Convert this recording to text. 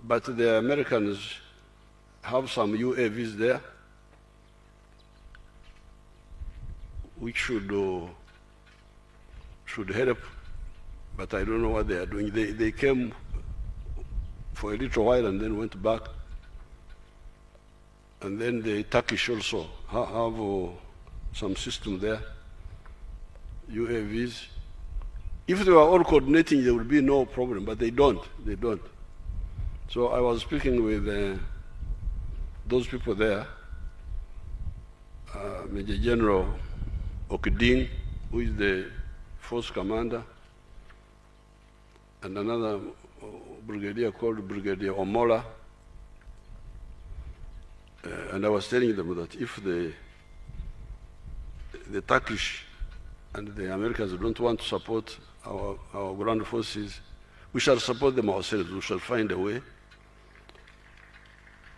but the Americans have some UAVs there, which should help, but I don't know what they are doing. They came for a little while and then went back. And then the Turkish also have some system there, UAVs. If they were all coordinating, there would be no problem, but they don't. So I was speaking with those people there, Major General Okuding, who is the force commander, and another brigadier called Brigadier Omola. And I was telling them that if the Turkish and the Americans don't want to support our ground forces, we shall support them ourselves. We shall find a way